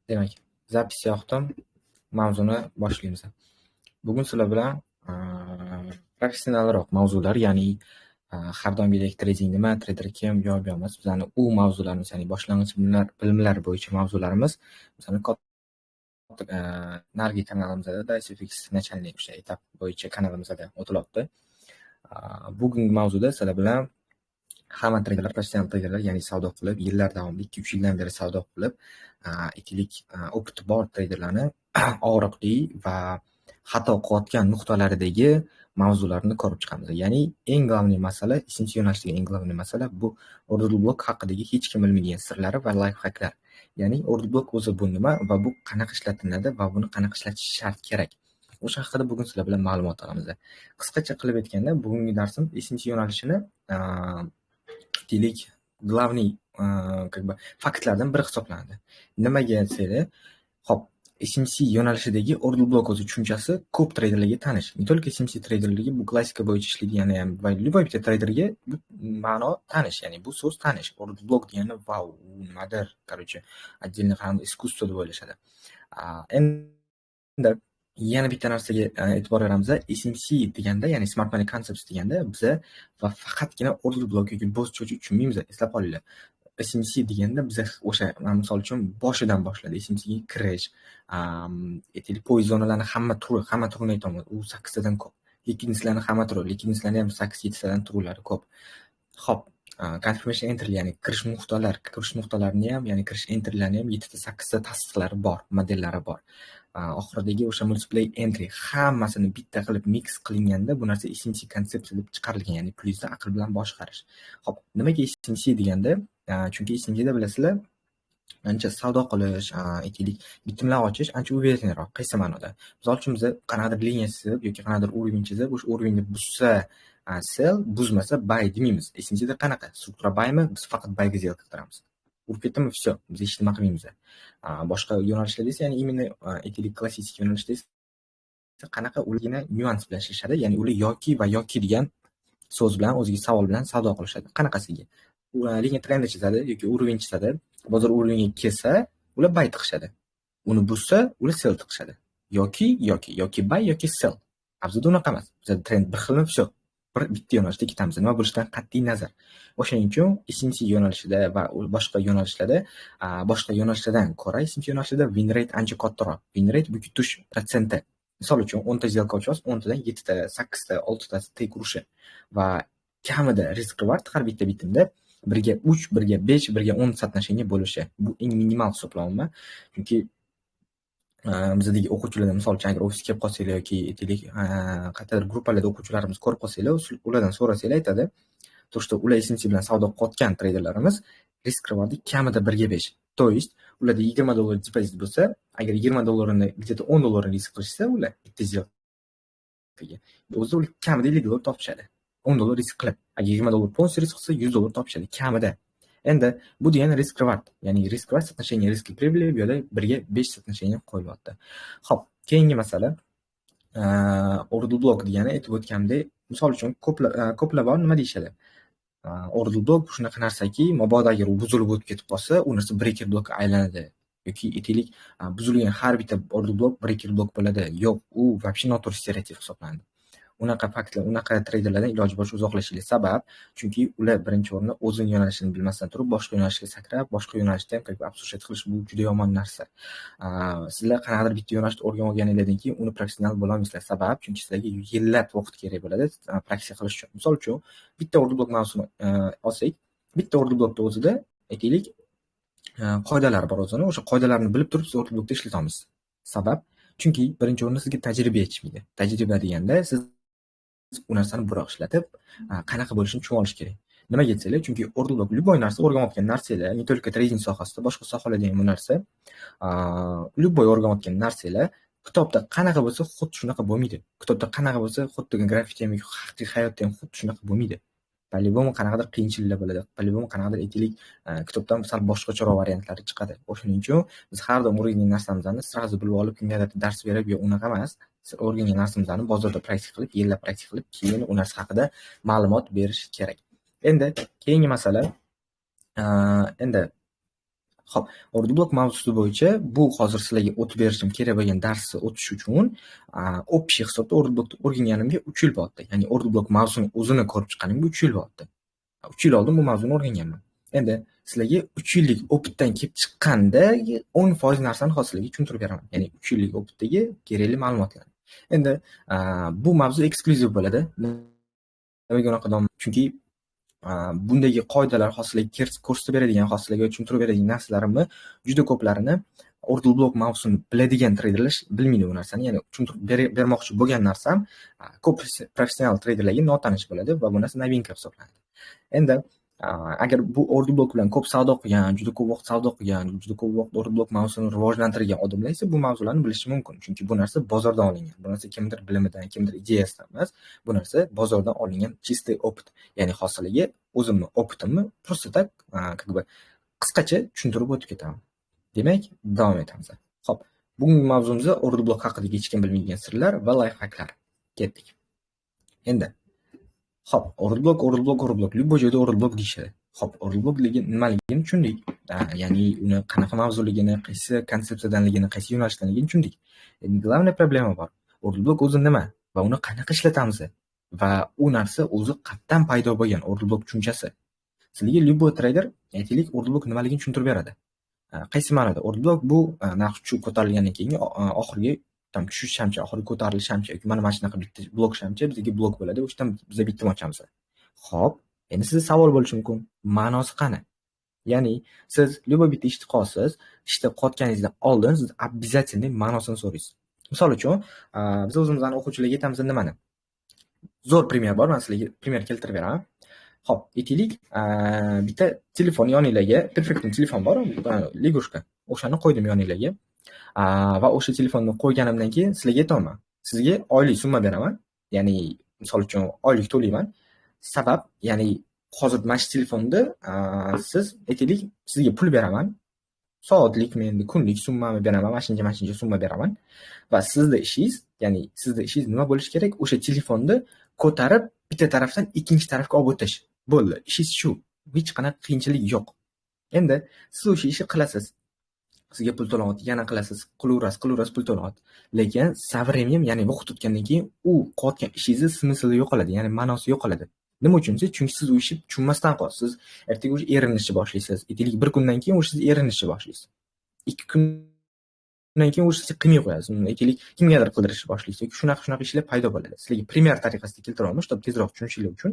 Demak, zapis yoqdim. Mavzuni boshlaymiz. Bugun sizlar bilan professionalroq mavzular, ya'ni har doimgidek trading nima, trader kim, javob emas. Bizlarni u mavzularimiz, ya'ni boshlang'ich bilimlar bo'yicha mavzularimiz bizlarni narigi kanalimizda DiceFX начальный o'sha etap bo'yicha kanalimizda o'tilyapti. Bugungi mavzuda sizlar bilan hamma traderlar, professional traderlar, ya'ni savdo qilib, yillar davomida 2-3 yildan beri savdo qilib, aytaylik, opti bor traderlarni og'riqli va xato qilayotgan nuqtalaridagi mavzularni ko'rib chiqamiz. Ya'ni eng global masala, 3-yo'nalishdagi eng global masala bu order block haqidagi hech kim bilmagan sirlari va life hacklar. Ya'ni order block o'zi bu nima va bu qanaqa ishlatiladi va buni qanaqa ishlatish shart kerak. O'sha haqida bugun sizlar bilan ma'lumot olamiz. Qisqacha qilib aytganda, bugungi darsim 3-yo'nalishini deylik, главный faktlardan biri hisoblanadi. Nimaga desanglar, hop, SMC yo'nalishidagi order block o'zi tushunchasi ko'p traderlarga tanish. Не только SMC traderlarga, bu klassika bo'yicha ishlaydigani ham va любой bitta traderga bu ma'no tanish, ya'ni bu so'z tanish. Order block degani vau, nimadir, короче, отдельно qanday искусство deb o'ylashadi. Endi yana bitta narsaga e'tibor beramiz. SMC deganda, ya'ni Smart Money Concepts deganda biza va faqatgina order block yoki boz cho'chib tushunmaymiz. Eslab qolinglar. SMC deganda biza o'sha, misol uchun, boshidan boshladi. SMC ga kirish, aytaylik, poiz zonalarni hamma turini aytaman. U 8 tadan ko'p. Likvidностьlarni hamma turi, likvidностьlarni ham 8-7 tadan turlari ko'p. Hop, confirmation entry, ya'ni kirish nuqtalarini ham, ya'ni kirish entrylarni ham 7 ta 8 ta tasdiqlari bor, modellari bor. Oxiridagi o'sha multiplay entry hammasini bitta qilib mix qilinganda bu narsa SMC konsepsiya deb chiqarilgan, ya'ni plyusda aql bilan boshqarish. Hop, nimaga SMC deganda? Chunki SMCda bilasizlar, ancha savdo qilish, aytaylik, bitimlar ochish ancha uverенroq. Qaysi ma'noda? Misol uchun biz qanaqadir liniya chizib yoki qanaqadir уровень chizib, o'sha уровеньni buzsa sell, buzmasa buy demaymiz. SMCda qanaqa? Struktura buymi? Biz faqat buyga сделка qilamiz. Urib ketdimi, все, biz hech nima qilmaymiz. Boshqa yo'nalishlarda esa, ya'ni именно aytaylik klassik yo'nalishda esa qanaqa uligina nyuans bilan ishlashadi, ya'ni ular yoki va yoki degan so'z bilan, o'ziga savol bilan savdo qilishadi. Qanaqasiga? Liniya trendi chizadi yoki уровень chizadi. Bozor uroveniga kelsa, ular buy tiqishadi. Uni buzsa, ular sell tiqishadi. Yoki buy yoki sell. Bizda unaqa emas. Bizda trend bir xilmi, все. Bitta yo'nalishda ketamiz. Nima bo'lishidan qat'iy nazar. O'shaning uchun SMC yo'nalishida va boshqa yo'nalishlardan ko'ra SMC yo'nalishida win rate ancha kattaroq. Win rate bu yutish protsenti. Misol uchun 10 ta сделка ochasiz, 10 tadan 7 ta, 8 ta, 6 ta take urishi va kamida risk reward har bitta bitimda 1ga 3, 1ga 5, 1ga 10 соотношение bo'lishi. Bu eng minimal hisoblanma. Chunki bizdagi o'quvchilardan, misol uchun, agar ofisga kelib qolsanglar yoki aytaylik, qayerdadir gruppalarda o'quvchilarimiz ko'rib qolsanglar, ulardan so'rasanglar aytadi, то что ular SMC bilan savdo qilayotgan traderlarimiz risk rewardi kamida 1ga 5. То есть ularda $20 depozit bo'lsa, agar $20 где-то $10 risk qilishsa, ular bitta сделкаga o'zi kamida $50 topishadi. $10 risk qilib, agar $20 полностью risk qilsa, $100 topishadi kamida. Endi bu degani risk reward, ya'ni risk reward соотношение risk прибыли bu yerda 1ga 5 соотношение qo'yilyapti. Xo'p, keyingi masala order block degani aytib o'tgandek, misol uchun ko'plar bor, nima deyishadi? Order block shunaqa narsaki, mabodo agar u buzilib o'tib ketib qolsa, u narsa breaker blockga aylanadi. Yoki aytaylik, buzilgan har bitta order block breaker block bo'ladi. Yo'q, u вообще noto'g'ri stereotip hisoblanadi. Unaqa faktlar, unaqa traderlardan iloji boricha uzoqlashishlik. Sabab, chunki ular birinchi o'rinda o'zini yo'nalishini bilmasdan turib, boshqa yo'nalishga sakrab, boshqa yo'nalishda ham obsession qilish bu juda yomon narsa. Sizlar qanaqadir bitta yo'nalishda o'rganib olganingizdan keyin uni professional bo'la olmaysizlar. Sabab, chunki sizlarga yillab vaqt kerak bo'ladi praktика qilish uchun. Misol uchun, bitta order block mavzusini olsak, bitta order blockda o'zida aytaylik, qoidalar bor o'zini. O'sha qoidalarni bilib turib siz order blockda ishlatamiz. Sabab, chunki birinchi o'rinda sizga tajriba yetishmaydi. Tajriba deganda siz u narsani buraq ishlatib, qanaqa bo'lishini tushunib olish kerak. Nimaga desanglar, chunki order block любой narsa, o'rganayotgan narsalar, не только trading sohasida, boshqa sohalarda ham bu narsa, любой o'rganayotgan narsalar kitobda qanaqa bo'lsa, xuddi shunaqa bo'lmaydi. Kitobda qanaqa bo'lsa, xuddi grafikda ham, haqiqiy hayotda ham xuddi shunaqa bo'lmaydi. По-любому qanaqadir qiyinchiliklar bo'ladi. Po-любому qanaqadir aytaylik, kitobdan sal boshqacharoq variantlari chiqadi. O'shaning uchun biz har doim o'rgangan narsamizni sразу bilib olib, kimgadir dars berib, yo unaqa emas. O'rgangan narsamizni bozorda praktika qilib, yillab praktika qilib, keyin u narsa haqida ma'lumot berish kerak. Endi keyingi masala, Xo'p, OrderBlock mavzusi bo'yicha bu hozir sizlarga o'tib berishim kerak bo'lgan darsni o'tish uchun общий hisobda OrderBlockni o'rganganimga 3 yil bo'ldi. Ya'ni OrderBlock mavzusini o'zini ko'rib chiqqanimga 3 yil bo'ldi. 3 yil oldin bu mavzuni o'rganganman. Endi sizlarga 3 yillik opitdan kelib chiqqanda 10% narsani hozir sizlarga tushuntirib beraman. Ya'ni 3 yillik opitdagi kerakli ma'lumotlar. Endi bu mavzu eksklyuziv bo'ladi. Nimaga unaqa nom? Chunki bundagi qoidalar hozirlarga ko'rsatib beradigan, hozirlarga tushuntirib beradigan narsalarimni juda ko'plarini OrderBlock mavzusini biladigan treyderlar bilmaydi bu narsani. Ya'ni tushuntirib bermoqchi bo'lgan narsam ko'p professional treyderlarga notanish bo'ladi va bu narsa novinka hisoblanadi. Endi agar bu OrderBlock bilan ko'p savdo qilgan, juda ko'p vaqt savdo qilgan, juda ko'p vaqt OrderBlock mavzusini rivojlantirgan odamlar esa bu mavzularni bilishi mumkin. Chunki bu narsa bozordan olingan. Bu narsa kimdir bilimidan, kimdir ideyasidan emas. Bu narsa bozordan olingan чистый опыт. Ya'ni hozirlarga o'zimni opitimni просто так, как бы qisqacha tushuntirib o'tib ketaman. Demak, davom etamiz. Xo'p, bugungi mavzumizda OrderBlock haqidagi hech kim bilmaydigan sirlar va layfhaklar. Ketdik. Endi Xo'p, OrderBlock, любой joyda OrderBlock deyishadi. Xo'p, OrderBlock nimaligini tushundik. Ya'ni uni qanaqa mavzuligini, qaysi konsepsiyadanligini, qaysi yo'nalishdanligini tushundik. Endi главный problema bor. OrderBlock o'zi nima va uni qanaqa ishlatamiz? Va u narsa o'zi qayerdan paydo bo'lgan OrderBlock tushunchasi. Sizlarga любой trader aytaylik OrderBlock nimaligini tushuntirib beradi. Qaysi ma'noda? OrderBlock bu narx tushib ko'tarilgandan keyin oxirgi tushish hamcha, oxirgi ko'tarilish hamcha yoki mana shunaqa bitta blok hamcha bizga blok bo'ladi. O'shdan biz bitta ochamiz. Xo'p, endi sizda savol bo'lishi mumkin. Ma'nosi qani? Ya'ni siz любой bitta ishni qilasiz, ishni qotganingizdan oldin siz обязательно ma'nosini so'raysiz. Misol uchun, biz o'zimizning o'quvchilarga aytamiz nimani? Zo'r primer bor, men sizlarga primer keltirib beraman. Xo'p, aytaylik, bitta telefon yoningizga, perfect telefon bor, legushka. O'shani qo'ydim yoningizga. Va o'sha telefonni qo'yganimdan keyin sizlarga aytaman. Sizga oylik summa beraman. Ya'ni, misol uchun oylik to'layman. Sabab, ya'ni hozir mana shu telefonda siz aytaylik, sizga pul beraman. Soatlikmi, endi kunlik summami beraman, mana shuncha summa beraman. Va sizning ishingiz nima bo'lishi kerak? O'sha telefonni ko'tarib bitta tarafdan ikkinchi tarafga olib o'tish. Bo'ldi. Ishingiz shu. Hech qanaqa qiyinchilik yo'q. Endi siz o'sha ishni qilasiz. Sizga pul to'lanadi, yana qilasiz, qilaverasiz, pul to'lanadi. Lekin savremen, ya'ni vaqt o'tgandan keyin u qilayotgan ishingiz smysli yo'qoladi, ya'ni ma'nosi yo'qoladi. Nima uchun? Chunki siz u ishni tushunmasdan qolasiz. Ertaga o'sha erinishni boshlaysiz. Aytaylik, bir kundan keyin o'sha siz erinishni boshlaysiz. 2 kundan keyin o'sha siz qilmay qo'yasiz. Aytaylik, kimgadir qildirishni boshlaysiz yoki shunaqa ishlar paydo bo'ladi. Sizlarga primer tariqasida keltiraman, чтобы tezroq tushunishinglar uchun.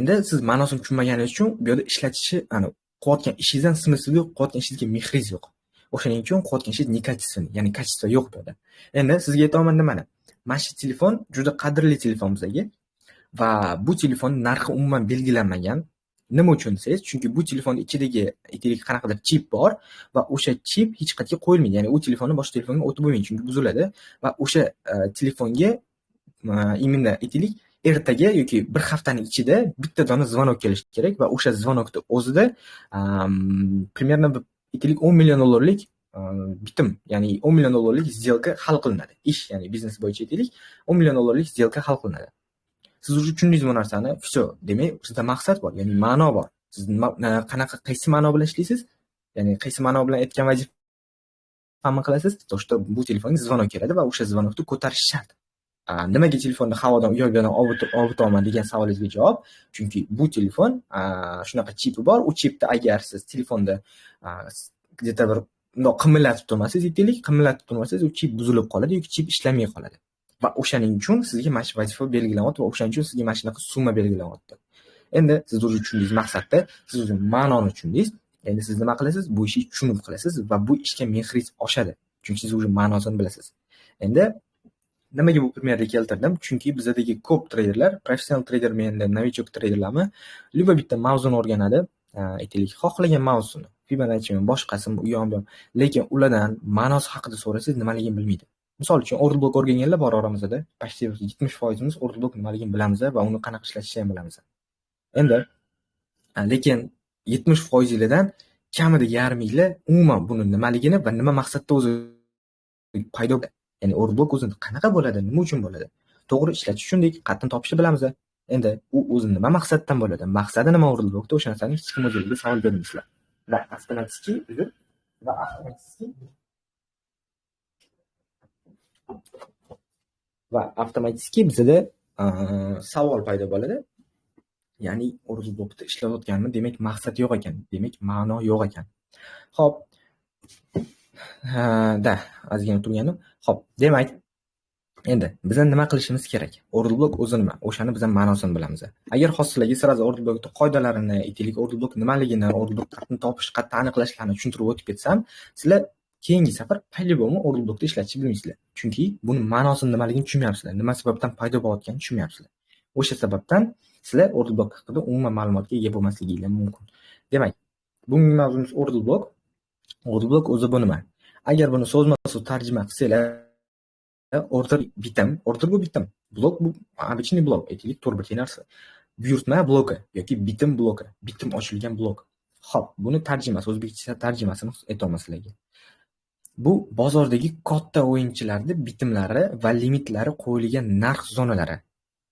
Endi siz ma'nosini tushunmaganingiz uchun bu yerda ishlatishni, qilayotgan ishingizdan smysli yo'q, qilayotgan ishingizga mehringiz yo'q. O'shaning uchun qilayotgan ishingiz nekачественный, ya'ni качество yo'q bu yerda. Endi sizga aytaman nimani? Mana shu telefon juda qadrli telefon bizga va bu telefon narxi umuman belgilanmagan. Nima uchun desangiz, chunki bu telefonning ichidagi aytaylik qanaqadir chip bor va o'sha chip hech qayerga qo'yilmaydi. Ya'ni u telefonni boshqa telefonga o'tib bo'lmaydi, chunki buziladi va o'sha telefonga imенно aytaylik ertaga yoki bir haftaning ichida bitta dona zvonok kelishi kerak va o'sha zvonokni o'zida примерно aytaylik 10 million dollarlik bitim, ya'ni 10 million dollarlik сделка hal qilinadi. Ish, ya'ni biznes bo'yicha aytaylik 10 million dollarlik сделка hal qilinadi. Siz уже tushundingiz bu narsani. Всё, demak, sizda maqsad bor, ya'ni ma'no bor. Siz qaysi ma'no bilan ishlaysiz? Ya'ni qaysi ma'no bilan aytgan vazifani qilasiz? To, что bu telefonga zvonok keladi va o'sha zvonokni ko'tarish shart. Nimaga telefonni havodan u yoqdan olib o'taman degan savolingizga javob. Chunki bu telefon shunaqa chipi bor. U chipni agar siz telefonda где-то bir qimillatib turmasangiz, aytaylik, u chip buzilib qoladi yoki chip ishlamay qoladi. Va o'shaning uchun sizga mana shu vazifa belgilanyapti va o'shaning uchun sizga mana shunaqa summa belgilanyapti. Endi siz o'zi tushundingiz maqsadda, siz o'zi ma'noni tushundingiz. Endi siz nima qilasiz? Bu ishni tushunib qilasiz va bu ishga mehringiz oshadi. Chunki siz o'zi ma'nosini bilasiz. Endi nimaga bu primerni keltirdim? Chunki bizdagi ko'p treyderlar, professional treydermi endi novichok treyderlarmi, любой bitta mavzuni o'rganadi, aytaylik, xohlagan mavzusini, Fibonacci boshqasimi, u yo'q, lekin ulardan ma'nosi haqida so'rasangiz nimaligini bilmaydi. Misol uchun, OrderBlock o'rganganlar bor oramizda, почти 70% OrderBlock nimaligini bilamiz va uni qanaqa ishlatishni ham bilamiz. Endi lekin 70% dan kamida yarminglar umuman buni nimaligini va nima maqsadda o'zi paydo bo'ladi. Ya'ni OrderBlock o'zi qanaqa bo'ladi, nima uchun bo'ladi? To'g'ri ishlatish tushundik, qayerdan topishni bilamiz. Endi u o'zi nima maqsaddan bo'ladi? Maqsadi nima Worldbookda? O'sha narsani hech kim o'zingizga savol bermaysizlar. Va avtomatik bizada savol paydo bo'ladi. Ya'ni Worldbookda ishlayotganmi? Demak, maqsad yo'q ekan. Demak, ma'no yo'q ekan. Xo'p. Ozgina turganim. Xo'p, demak, endi bizlar nima qilishimiz kerak? Worldbook o'zi nima? O'shani biz ham ma'nosini bilamiz. Agar hozirlarga sirazi Worldbookda qoidalarini, aytaylik, Worldbook nimaligini, Worldbook qatni topish, qatni aniqlashlarni tushuntirib o'tib ketsam, sizlar keyingi safar paylibomi Worldbookda ishlatishni bilmaysizlar. Chunki buni ma'nosini nimaligini tushunmayapsizlar. Nima sababdan paydo bo'layotganini tushunmayapsizlar. O'sha sababdan sizlar Worldbook haqida umuman ma'lumotga ega bo'lmasligingiz mumkin. Demak, bugungi mavzumiz Worldbook. Worldbook o'zi bu nima? Agar buni so'zma-so'z tarjima qilsanglar, order bu bitim. Blok bu обычный blok, aytaylik, to'rtburchak narsa. Buyurtma bloki yoki bitim bloki, bitim ochilgan blok. Xo'p, buni tarjimasi, o'zbekcha tarjimasini aytaman sizlarga. Bu bozordagi katta o'yinchilarning bitimlari va limitlari qo'yilgan narx zonalari.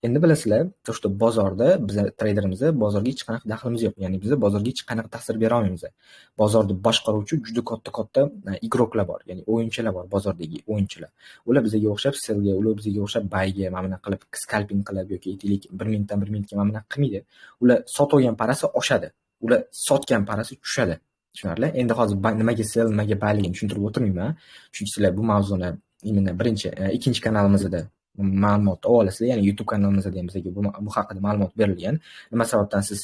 Endi bilasizlar, to'shta bozorda biz treyderimiz bozorga hech qanaqa daxlimiz yo'q. Ya'ni biz bozorga hech qanaqa ta'sir bera olmaymiz. Bozorni boshqaruvchi juda katta igroklar bor, ya'ni o'yinchilar bor, bozordagi o'yinchilar. Ular bizga o'xshab sellga, ular bizga o'xshab buyga mana qilib scalping qilib yoki aytaylik 1 minutdan 1 minutga mana qilmaydi. Ular sotgan parasi oshadi. Ular sotgan parasi tushadi. Tushunarli? Endi hozir nimaga sell, nimaga buyligini tushuntirib o'tirmayman. Chunki sizlar bu mavzuni ikkinchi kanalimizda ma'lumot olasizlar, ya'ni YouTube kanalimizda ham bizga bu haqida ma'lumot berilgan. Nima sababdan siz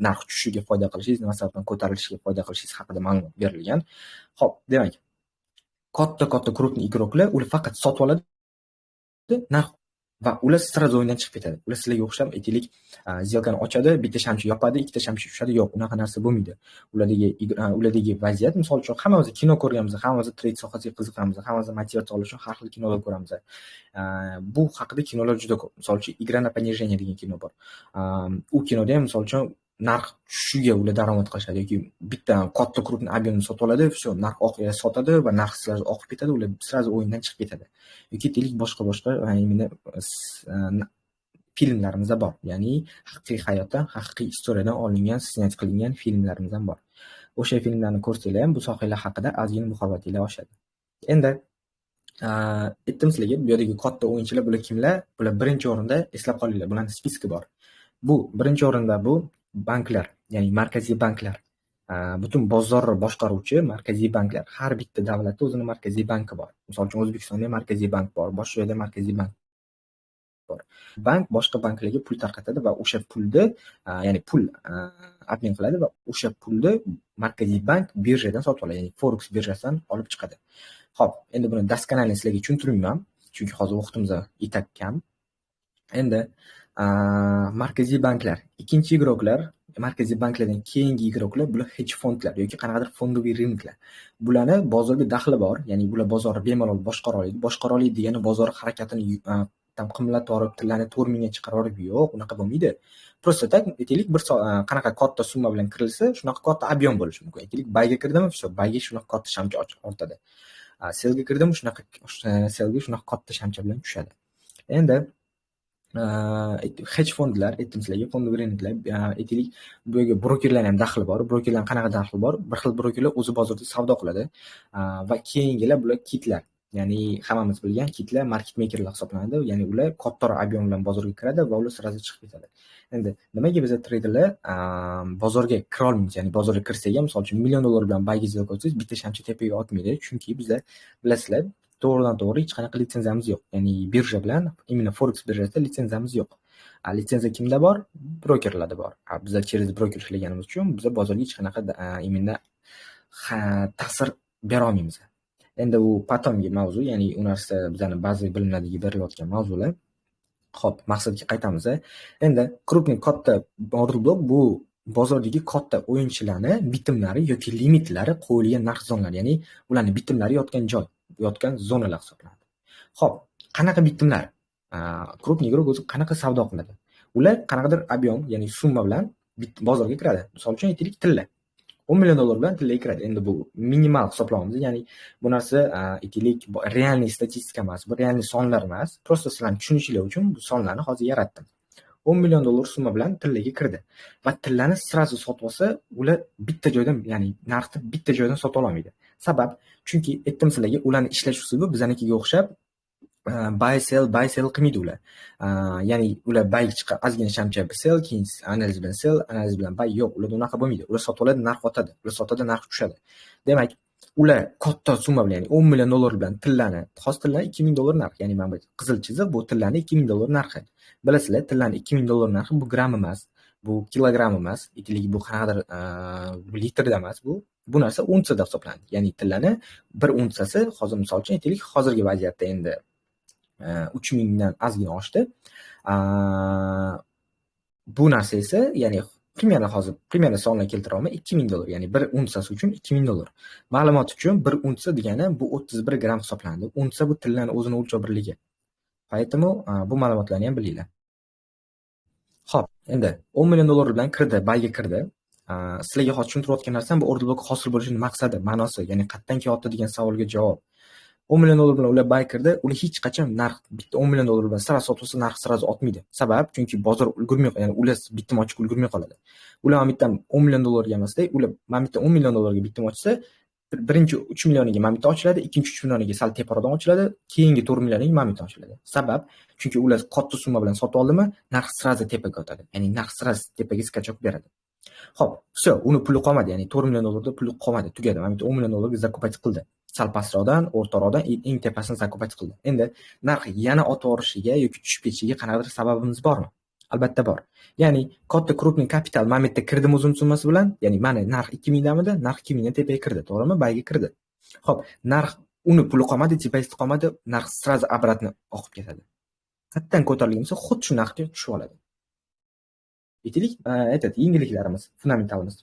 narx tushishiga foyda qilishingiz, nima sababdan ko'tarilishiga foyda qilishingiz haqida ma'lumot berilgan. Xo'p, demak, katta krupniy igroklar ular faqat sotib oladi, narx va ular sразу o'yindan chiqib ketadi. Ular sizlarga o'xshab aytaylik, zelkani ochadi, bitta shamchi yopadi, ikkita shamchi tushadi. Yo'q, unaqa narsa bo'lmaydi. Ulardagi vaziyat, misol uchun, hammamiz kino ko'rganmiz, hammamiz trade sohasiga qiziqamiz, hammamiz motivatsiya olish uchun har xil kinolar ko'ramiz. Bu haqida kinolar juda ko'p. Misol uchun, Игра на понижение degan kino bor. U kinoda ham misol uchun narx tushishiga ular daromad qilishadi yoki bitta katta krupni объемni sotib oladi, shu narx oqiga sotadi va narx sразу oqib ketadi, ular sразу o'yindan chiqib ketadi. Yoki deylik boshqa filmlarimiz bor. Ya'ni haqiqiy hayotdan, haqiqiy istoriyadan olingan, ssenariy qilingan filmlarimiz ham bor. O'sha filmlarni ko'rsanglar ham bu sohalar haqida ozgina muhabbatinglar oshadi. Endi aytdim sizlarga, bu yerdagi katta o'yinchilar bular kimlar? Bular birinchi o'rinda, eslab qolinglar, bularning spiski bor. Bu birinchi o'rinda bu banklar, ya'ni markaziy banklar. Butun bozorni boshqaruvchi markaziy banklar. Har bitta davlatda o'zining markaziy banki bor. Misol uchun O'zbekistonda markaziy bank bor, boshqa joyda markaziy bank bor. Bank boshqa banklarga pul tarqatadi va o'sha pulni, ya'ni pul обмен qiladi va o'sha pulni markaziy bank birjadan sotib oladi, ya'ni Forex birjasidan olib chiqadi. Xo'p, endi buni daskanalni sizlarga tushuntirmayman, chunki hozir vaqtimiz yetak kam. Endi markaziy banklar, ikkinchi igroklar, markaziy banklardan keyingi igroklar bular hedge fondlar yoki qanaqadir fondoviy rinoklar. Bularni bozorga daxli bor, ya'ni bular bozorni bemalol boshqara oladi. Boshqara oladi degani bozor harakatini qimmatga olib, tillarni 4 mingga chiqarib olib, yo'q, unaqa bo'lmaydi. Prosta tak, aytaylik, bir qanaqa katta summa bilan kirilsa, shunaqa katta объем bo'lishi mumkin. Aytaylik, bayga kirdimi, shu bayga shunaqa katta shamcha ortadi. Selga kirdimi, selga shunaqa katta shamcha bilan tushadi. Endi hedge fondlar, aytdim sizlarga, fondoviy rinoklar, aytaylik, bu yerga brokerlar ham daxli bor. Brokerlar qanaqa daxli bor? Bir xil brokerlar o'zi bozorda savdo qiladi va keyingilar bular kitlar. Ya'ni hammamiz bilgan kitlar market makerlar hisoblanadi. Ya'ni ular kattaroq объем bilan bozorga kiradi va ular sразу chiqib ketadi. Endi nimaga biz treyderlar bozorga kira olmaymiz? Ya'ni bozorga kirsak ham, misol uchun $1 million bilan bayga zelka qo'ysangiz, bitta shamcha tepaga otmaydi, chunki bizlar bilasizlar, to'g'ridan-to'g'ri hech qanaqa litsenziyamiz yo'q. Ya'ni birja bilan, imенно Forex birjasida litsenziyamiz yo'q. Litsenziya kimda bor? Brokerlarda bor. Biz через broker ishlaganimiz uchun biz bozorga hech qanaqa imенно ta'sir bera olmaymiz. Endi u patomga mavzu, ya'ni u narsa bizning ba'zi bilimlarga berilayotgan mavzular. Xo'p, maqsadga qaytamiz. Endi krupniy katta Worldbook bu bozordagi katta o'yinchilarni bitimlari yoki limitlari qo'yilgan narx zonalari, ya'ni ularning bitimlari yotgan joy, yotgan zonalar hisoblanadi. Xo'p, qanaqa bitimlar? Krupniy igrok o'zi qanaqa savdo qiladi? Ular qanaqadir объем, ya'ni summa bilan bozorga kiradi. Misol uchun aytaylik, tilla $10 million bilan tilla kiradi. Endi bu minimal hisoblaymiz. Ya'ni bu narsa aytaylik realniy statistika emas, bu realniy sonlar emas. Prosta sizlarni tushunishingiz uchun bu sonlarni hozir yaratdim. $10 million summa bilan tillaga kirdi va tillani sразу sotib olsa, ular bitta joydan, ya'ni narxni bitta joydan sota olmaydi. Sabab, chunki aytdim sizlarga, ularning ishlash uslubi bizanikiga o'xshab buy sell qilmaydi ular. Ya'ni ular buy chiqib ozgina shamcha sell, keyin analiz bilan sell, analiz bilan buy. Yo'q, ular unaqa bo'lmaydi. Ular sotib oladi, narx otadi. Ular sotadi, narx tushadi. Demak, ular katta summa bilan, ya'ni $10 million bilan tillani, xos tillani $2 ming narx, ya'ni mana bu qizil chiziq bu tillani $2 ming narxi. Bilasizlar, tillani $2 ming narxi bu gram emas, bu kilogram emas, aytaylik bu qanaqadir litrda emas, bu narsa unsiyada hisoblanadi. Ya'ni tillani bir unsiyasi, hozir misol uchun aytaylik, hozirgi vaziyatda endi 3 mingdan ozgina oshdi. Bu narsa esa, ya'ni primyerni sonini keltiraman, $2 ming, ya'ni bir unsiyasi uchun $2 ming. Ma'lumot uchun bir unsiya degani bu 31 gram hisoblanadi. Unsiya bu tillani o'zini o'lchov birligi. Поэтому bu ma'lumotlarni ham bilinglar. Xo'p, endi $10 million bilan kirdi, bayga kirdi. Sizlarga hozir tushuntirayotgan narsam bu order block hosil bo'lishining maqsadi, ma'nosi, ya'ni qayerdan kelyapti degan savolga javob. $10 million bilan ular bay kirdi, ular hech qachon narx bitta $10 million bilan sira sotib olsa narx sira otmaydi. Sabab, chunki bozor ulgurmay, ya'ni ular bitim ochib ulgurmay qoladi. Ular mana bitta $10 million emasda, ular mana bitta $10 million bitim ochsa, birinchi 3 millioniga mana bitta ochiladi, ikkinchi 3 millioniga sal teparoqdan ochiladi, keyingi 4 millioniga mana bitta ochiladi. Sabab, chunki ular katta summa bilan sotib oldimi, narx sira tepaga o'tadi. Ya'ni narx sira tepaga skachok beradi. Xo'p, все, uni puli qolmadi, ya'ni $4 million puli qolmadi, tugadi. Mana bitta $10 million zakupach qildi. Sal pastroqdan, o'rtaroqdan eng tepasini zakupach qildi. Endi narx yana o'tavorishiga yoki tushib ketishiga qanaqadir sababimiz bormi? Albatta bor. Ya'ni katta krupniy kapital mana bitta kirdimi o'zim summasi bilan, ya'ni mana narx 2 mingdamidi, narx 2 mingdan tepaga kirdi, to'g'rimi? Bayga kirdi. Xo'p, narx uni puli qolmadi, tepasida qolmadi, narx sразу обратно oqib ketadi. Qayerdan ko'tarilgan bo'lsa, xuddi shu narxga tushib oladi. Aytaylik, yengilliklarimiz, fundamentalimiz.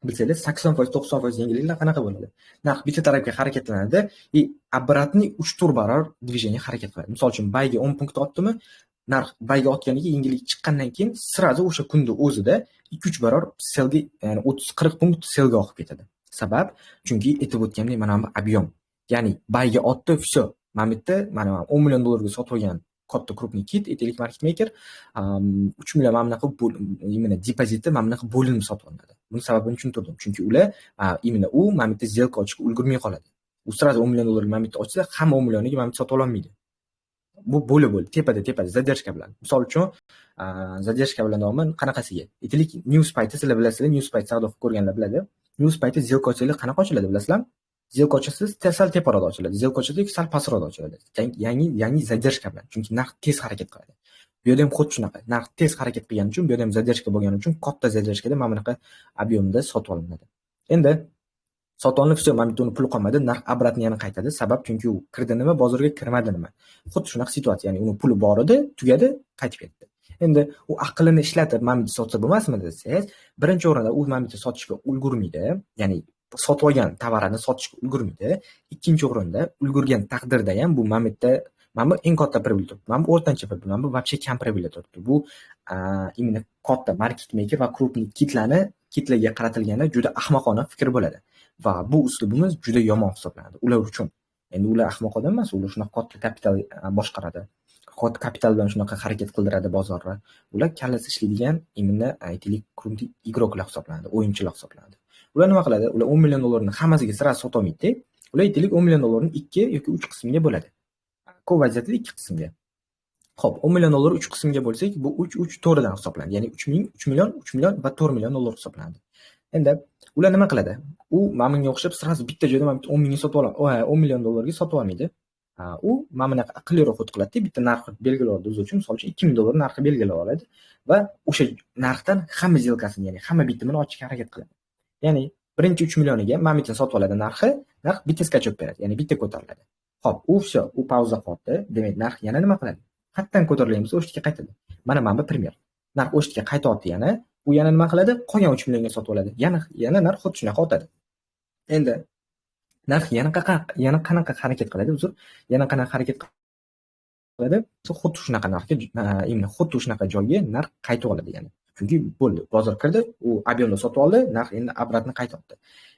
Bilsangiz 80%, 90% yengilliklar qanaqa bo'ladi? Narx bitta tarafga harakatlanadi, обратный 3-4 barobar движение harakat qiladi. Misol uchun, bayga 10 punkt otdimi, narx bayga otganiga yengillik chiqqandan keyin sразу o'sha kunda o'zida 2-3 barobar selga, ya'ni 30-40 punkt selga oqib ketadi. Sabab, chunki aytib o'tganimdek, mana bu ob'yom. Ya'ni bayga otdi, все. Mana bitta, mana $10 million ga sotib olgan katta krupniy kit, aytaylik market maker, 3 million mana bunaqa imенно depoziti mana bunaqa bo'linib sotib olinadi. Buni sababini tushuntirdim. Chunki ular imенно u mana bitta zelka ochishga ulgurmay qoladi. U sразу $10 million mana bitta ochsa, hamma 10 millioniga mana bitta sotib ololmaydi. Bu bo'lib tepada zadержка bilan. Misol uchun, zadержка bilan deyman, qanaqasiga? Aytaylik, Newspaytni sizlar bilasizlar, Newspayt savdo qilib ko'rganlar biladi. Newspaytni zelka ochsangiz qanaqa ochiladi bilasizlarmi? Zelka ochasiz, sal teparoqda ochiladi. Zelka ochasiz, sal pastroqda ochiladi. Yangi zadержка bilan. Chunki narx tez harakat qiladi. Bu yerda ham xuddi shunaqa. Narx tez harakat qilgani uchun, bu yerda ham zadержка bo'lgani uchun katta zadержкада mana bunaqa ob'yomda sotib olinadi. Endi sotib olinib, все, mana bitta uni puli qolmadi, narx obratni yana qaytadi. Sabab, chunki u kirdi nima, bozorga kirmadi nima. Xuddi shunaqa situatsiya, ya'ni uni puli bor edi, tugadi, qaytib ketdi. Endi u aqlini ishlatib mana bitta sotsa bo'lmasmi desangiz, birinchi o'rinda u mana bitta sotishga ulgurmaydi, ya'ni sotib olgan tovarini sotishga ulgurmaydi. Ikkinchi o'rinda ulgurgan taqdirda ham bu mana bu eng katta pribul turibdi. Mana bu o'rtancha pribul, mana bu вообще kam pribul turibdi. Bu imенно katta market maker va krupniy kitlarga qaratilganda juda ahmoqona fikr bo'ladi. Va bu uslubimiz juda yomon hisoblanadi ular uchun. Endi ular ahmoq odam emas, ular shunaqa katta kapital boshqaradi. Katta kapital bilan shunaqa harakat qildiradi bozorni. Ular kallasi ishlaydigan imенно aytaylik krupniy igroklar hisoblanadi, o'yinchilar hisoblanadi. Ular nima qiladi? Ular $10 million hammasiga sira sota olmaydi. Ular aytaylik $10 million 2 yoki 3 qismga bo'ladi. Ko'p vaziyatda 2 qismga. Xo'p, $10 million 3 qismga bo'lsak, bu 3 to'ridan hisoblanadi. Ya'ni 3 million va $4 million hisoblanadi. Endi ular nima qiladi? U mana bunga o'xshab sразу bitta joyda mana 10 mingga sotib oladi. $10 million ga sotib olmaydi. U mana bunaqa aqlliroq xud qiladi, bitta narx belgilaydi o'zi uchun. Misol uchun $2 ming narxi belgilab oladi va o'sha narxdan hamma zelkasini, ya'ni hamma bitimini ochishga harakat qiladi. Ya'ni birinchi 3 millioniga mana bitta sotib oladi narx bitta skachok beradi, ya'ni bitta ko'tariladi. Xo'p, u все, u pauza qoldi. Demak, narx yana nima qiladi? Qayerdan ko'tarilgan bo'lsa, o'shga qaytadi. Mana bu primyer. Narx o'shga qaytayotdi yana. U yana nima qiladi? Qolgan 3 millionga sotib oladi. Yana narx xuddi shunaqa otadi. Endi narx yana qanaqa harakat qiladi? Uzr, yana qanaqa harakat qiladi? Xuddi shunaqa narxga, imенно xuddi shunaqa joyga narx qaytib oladi, ya'ni. Chunki bo'ldi, bozor kirdi, u ob'yomda sotib oldi, narx endi obratni qaytayapti.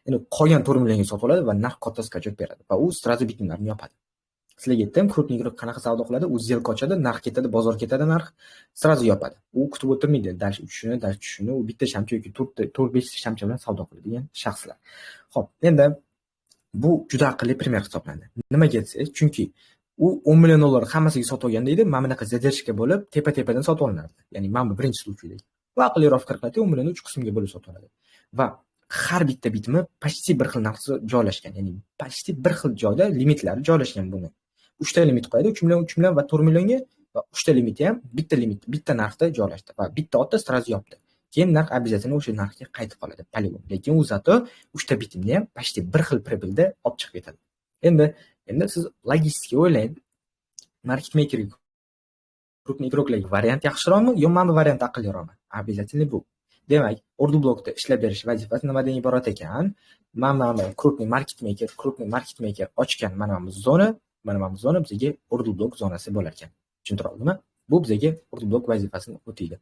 Endi qolgan 4 millionga sotib oladi va narx katta skachok beradi va u sразу bitimlarni yopadi. Sizlarga aytdim, krupniy игрок qanaqa savdo qiladi? U zelka ochadi, narx ketadi, bozor ketadi, narx sразу yopadi. U kutib o'tirmaydi, dars tushishini, u bitta shamcha yoki 4-5 shamcha bilan savdo qiladigan shaxslar. Xo'p, endi bu juda aqlli primer hisoblanadi. Nimaga desangiz, chunki u 10 million dollar hammasiga sotib olganda edi, mana bunaqa zadержка bo'lib, tepa-tepadan sotib olinardi. Ya'ni mana bu birinchi случайda. Bu aqlliroq fikr qiladi, 10 millionni 3 qismga bo'lib sotib oladi. Va har bitta bitmi почти bir xil narxda joylashgan. Ya'ni почти bir xil joyda limitlari joylashgan buni. 3 ta limit qo'yadi, 3 million va 4 millionga va 3 ta limiti ham bitta narxda joylashdi va bitta otda sразу yopdi. Keyin narx обязательно o'sha narxga qaytib qoladi, polygon. Lekin u zato 3 ta bitimni ham почти bir xil pribelda olib chiqib ketadi. Endi siz logistika o'ylang. Market maker krupniy игрокlarga variant yaxshiroqmi yo mana bu variant aqlliroqmi? Обязательно bu. Demak, order blokda ishlab berish vazifasi nimadan iborat ekan? Mana krupniy market maker ochgan mana bu zona bizga order blok zonasi bo'lar ekan. Tushuntirib oldimmi? Bu bizga order blok vazifasini o'taydi.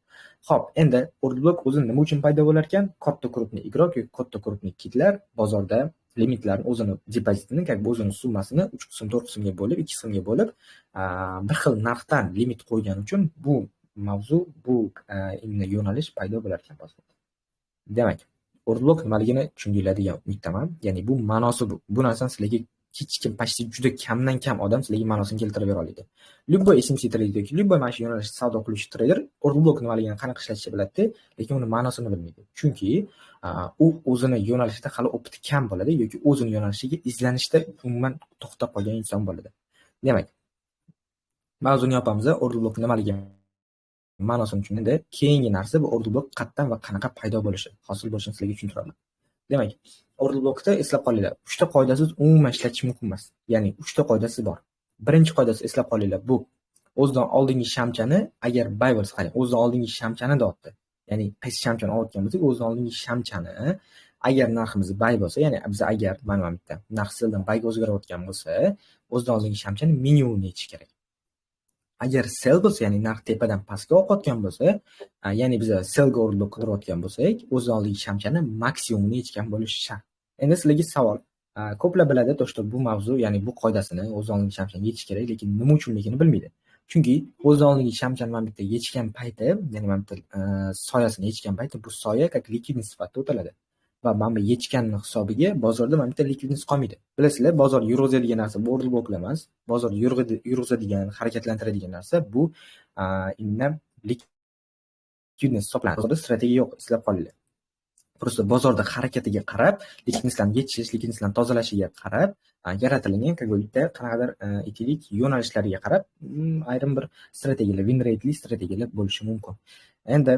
Xo'p, endi order blok o'zi nima uchun paydo bo'lar ekan? Katta krupniy игрок yoki katta krupniy kitlar bozorda limitlarni o'zini depozitini, o'zini summasini 3 qism, 4 qismga bo'lib, 2 qismga bo'lib, bir xil narxdan limit qo'ygani uchun bu mavzu, bu yo'nalish paydo bo'lar ekan bozorda. Demak, order blok nimaligini tushundinglar degan umiddaman. Ya'ni bu ma'nosi bu. Bu narsani sizlarga hech kim, почти juda kamdan kam odam sizlarga ma'nosini keltirib bera oladi. Любой SMC trader yoki любой mana shu yo'nalishda savdo qiluvchi trader order blok nimaligini qanaqa ishlatishni biladi, lekin uni ma'nosini bilmaydi. Chunki u o'zini yo'nalishida hali opiti kam bo'ladi yoki o'zini yo'nalishiga izlanishda umuman to'xtab qolgan inson bo'ladi. Demak, mavzuni yopamiz. Order blok nimaligini ma'nosini tushundingda, keyingi narsa bu order blok qatdan va qanaqa paydo bo'lishi, hosil bo'lishini sizlarga tushuntiraman. Demak, order blokda eslab qolinglar, 3 ta qoidasiz umuman ishlatish mumkin emas. Ya'ni 3 ta qoidasi bor. Birinchi qoidasi eslab qolinglar, bu o'zidan oldingi shamchani agar buy bo'lsa, qarang, o'zidan oldingi shamchani dotdi. Ya'ni qaysi shamchani olayotgan bo'lsak, o'zidan oldingi shamchani agar narximiz buy bo'lsa, ya'ni biz agar mana bu bitta narx seldan buyga o'zgarayotgan bo'lsa, o'zidan oldingi shamchani minimumni yechish kerak. Agar sell bo'lsa, ya'ni narx tepadan pastga oqayotgan bo'lsa, ya'ni biz sellga order blok qidirayotgan bo'lsak, o'zidan oldingi shamchani maksimumni yechgan bo'lishi shart. Endi sizlarga savol, ko'plar biladi, to'shto bu mavzu, ya'ni bu qoidasini o'zidan oldingi shamchani yechish kerak, lekin nima uchunligini bilmaydi. Chunki o'zidan oldingi shamchani mana bitta yechgan payti, ya'ni mana bitta soyasini yechgan payti bu soya как likvidность sifatida o'taladi. Va mana bu yechganning hisobiga bozorda mana bitta likvidность qolmaydi. Bilasizlar, bozor yurg'izadigan narsa bu order bloklar emas. Bozor yurg'izadigan, harakatlantiradigan narsa bu likvidность hisoblanadi. Strategiya yo'q, eslab qolinglar. Просто bozorda harakatiga qarab, likvidностьlarni yechish, likvidностьlarni tozalashiga qarab, yaratilgan bitta qanaqadir aytaylik, yo'nalishlariga qarab, ayrim bir strategiyalar, win rate'li strategiyalar bo'lishi mumkin. Endi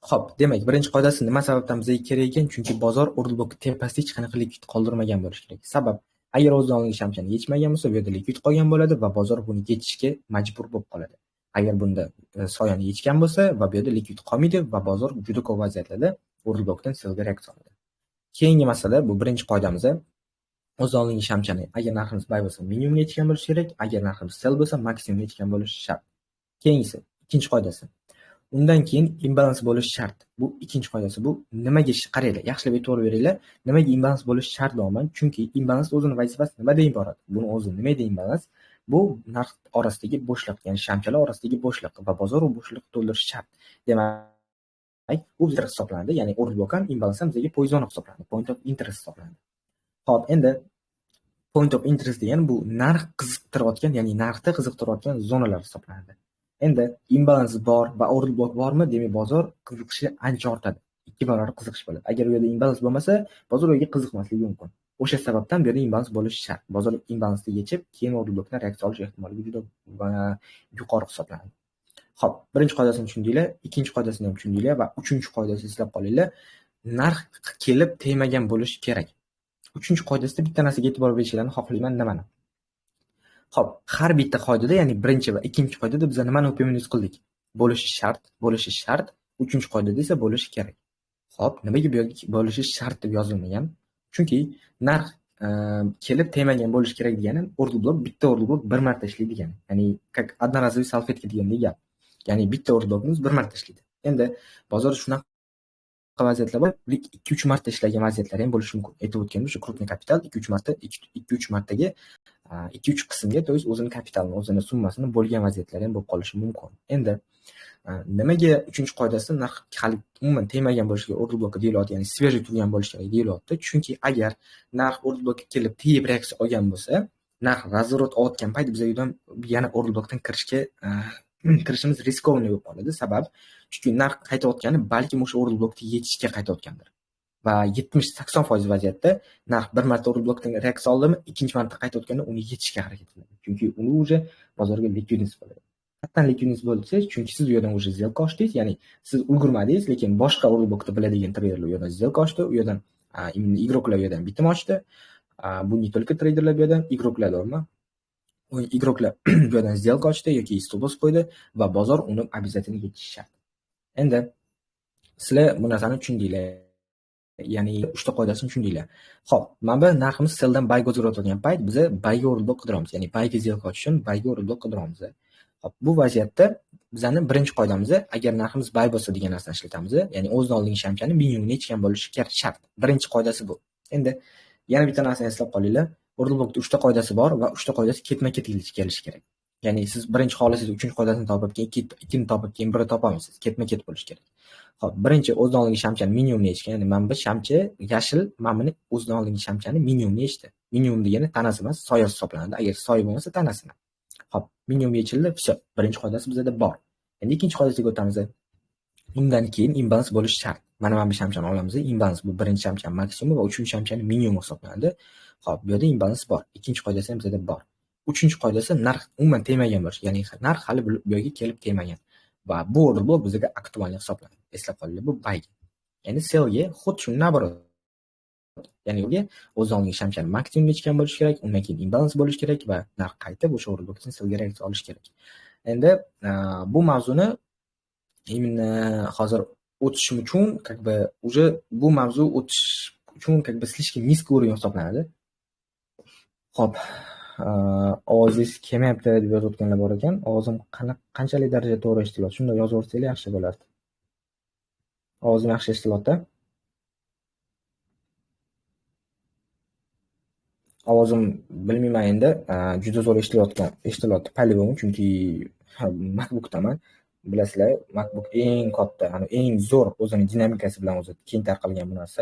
xo'p, demak, birinchi qoidasi nima sababdan bizga kerak ekan? Chunki bozor order blok tepasida hech qanaqa likvid qoldirmagan bo'lishi kerak. Sabab, agar o'zidan oldingi shamchani yechmagan bo'lsa, bu yerda likvid qolgan bo'ladi va bozor buni yechishga majbur bo'lib qoladi. Agar bunda soyani yechgan bo'lsa va bu yerda likvid qolmaydi va bozor juda ko'p vaziyatlarda order blokdan sellga reaksiya oladi. Keyingi masala, bu birinchi qoidamiz. O'zidan oldingi shamchani agar narximiz buy bo'lsa, minimumni yechgan bo'lishi kerak, agar narximiz sell bo'lsa, maksimumni yechgan bo'lishi shart. Keyingisi, ikkinchi qoidasi. Undan keyin imbalans bo'lishi shart. Bu ikkinchi qoidasi. Bu nimaga qaranglar, yaxshilab e'tibor beringlar. Nimaga imbalans bo'lishi shart deyman? Chunki imbalans o'zini vazifasi nimadan iborat? Buni o'zi nimaga imbalans? Bu narx orasidagi bo'shliq, ya'ni shamchalar orasidagi bo'shliq va bozor u bo'shliqni to'ldirishi shart. Demak, bu bizga hisoblanadi, ya'ni order block ham imbalans ham bizga poizon hisoblanadi, point of interest hisoblanadi. Xo'p, endi point of interest degan bu narx qiziqtirayotgan, ya'ni narxda qiziqtirayotgan zonalar hisoblanadi. Endi imbalans bor va order block bormi, demak bozor qiziqishi ancha ortadi. 2 barobar qiziqish bo'ladi. Agar u yerda imbalans bo'lmasa, bozor unga qiziqmasligi mumkin. O'sha sababdan bu yerda imbalans bo'lishi shart. Bozor imbalansni yechib, keyin order blockdan reaksiya olish ehtimoli juda yuqori hisoblanadi. Xo'p, birinchi qoidasini tushundinglar, ikkinchi qoidasini ham tushundinglar va uchinchi qoidasini eslab qolinglar. Narx kelib tegmagan bo'lishi kerak. Uchinchi qoidasida bitta narsaga e'tibor berishingizni xohlayman, nimani? Xo'p, har bitta qoidada, ya'ni birinchi va ikkinchi qoidada biz nimani upomeniz qildik? Bo'lishi shart. Uchinchi qoidada esa bo'lishi kerak. Xo'p, nimaga bu yerga bo'lishi shart deb yozilmagan? Chunki narx kelib tegmagan bo'lishi kerak degani bitta order blok bir marta ishlaydi degani. Ya'ni как одноразовый salfetka degandek gap. Ya'ni bitta order blokimiz bir marta ishlaydi. Endi bozor shunaqa vaziyatlar bor, 2-3 marta ishlagan vaziyatlar ham bo'lishi mumkin. Aytib o'tganimiz shu krupniy kapital 2-3 marta 2-3 martaga 2-3 qismga, to есть o'zini kapitalini, o'zini summasini bo'lgan vaziyatlar ham bo'lib qolishi mumkin. Endi nimaga 3-qoidasi narx hali umuman tegmagan bo'lishiga order blokka deyilyapti, ya'ni svejiy turgan bo'lishi kerak deyilyapti. Chunki agar narx order blokka kelib tegib reaksiya olgan bo'lsa, narx razворот olayotgan payt biz yana order blokdan kirishimiz riskovniy bo'lib qoladi. Sabab chunki narx qaytayotgani balkim o'sha order blokni yetishga qaytayotgandir. Va 70-80% vaziyatda narx bir marta order blokdan reaksiya oldimi, ikkinchi marta qaytayotganda uni yetishga harakat qiladi. Chunki uni уже bozorga likvidность bo'ladi. Qattan likvidность bo'lsa, chunki siz u yerdan уже сделка ochdingiz, ya'ni siz ulgurmadingiz, lekin boshqa order blokda biladigan treyderlar u yerdan сделка ochdi, u yerdan именно игрокlar u yerdan bitim ochdi. Bu не только трейдерlar bu yerdan, игрокlar dormi? Игрокlar bu yerdan сделка ochdi yoki stop loss qo'ydi va bozor uni обязательно yetishi shart. Endi sizlar bu narsani tushundinglar. Ya'ni 3 qoidasini tushundinglar. Xo'p, mana bu narximiz selldan buyga o'zgarayotgan payt biz buyga order blok qidiramiz. Ya'ni buyga сделка ochish uchun buyga order blok qidiramiz. Xo'p, bu vaziyatda bizning birinchi qoidamiz agar narximiz buy bo'lsa degan narsani ishlatamiz. Ya'ni o'zining oldingi shamchani minimumga yetgan bo'lishi kerak shart. Birinchi qoidasi bu. Endi yana bitta narsani eslab qolinglar. Order blokda 3 qoidasi bor va 3 qoidasi ketma-ket kelishi kerak. Ya'ni siz birinchi xohlasangiz 3-qoidasini topib, keyin ikkini topib, keyin birini topolmaysiz. Ketma-ket bo'lishi kerak. Xo'p, birinchi o'zining oldingi shamchani minimumga yetgan. Ya'ni mana bu shamcha yashil, mana buni o'zining oldingi shamchani minimumga yetdi. Minimum degani tanasi emas, soyasi hisoblanadi. Agar soya bo'lmasa tanasini. Xo'p, minimumga yechildi, все. Birinchi qoidasi bizda bor. Endi ikkinchi qoidasiga o'tamiz. Undan keyin imbalans bo'lishi shart. Mana bu shamchani olamiz. Imbalans bu birinchi shamchani maksimum va uchinchi shamchani minimum hisoblanadi. Xo'p, bu yerda imbalans bor. Ikkinchi qoidasi ham bizda bor. Uchinchi qoidasi narx umuman tegmagan bo'lish, ya'ni narx hali bu yerga kelib tegmagan. Va bu order blok bizga aktualni hisoblanadi. Eslab qolinglar, bu buy. Ya'ni sellga xuddi shuni nabarat. Ya'ni unga o'z oldingi shamchani maksimumga yetgan bo'lishi kerak, undan keyin imbalans bo'lishi kerak va narx qaytib o'sha order blokdan sellga reaksiya olish kerak. Endi bu mavzuni именно hozir o'tishim uchun как бы уже bu mavzu o'tish uchun как бы слишком низкий уровень hisoblanadi. Xo'p, ovozingiz kelmayapti deb yozayotganlar bor ekan. Ovozim qanchalik darajada to'g'ri eshitilyapti? Shunda yozib o'rsanglar yaxshi bo'lardi. Ovozim yaxshi eshitilyapti? Ovozim bilmayman endi, juda zo'r eshitilyapti по-любому, chunki MacBookdaman. Bilasizlar, MacBook eng katta, eng zo'r o'zini dinamikasi bilan o'zi keng tarqalgan bu narsa.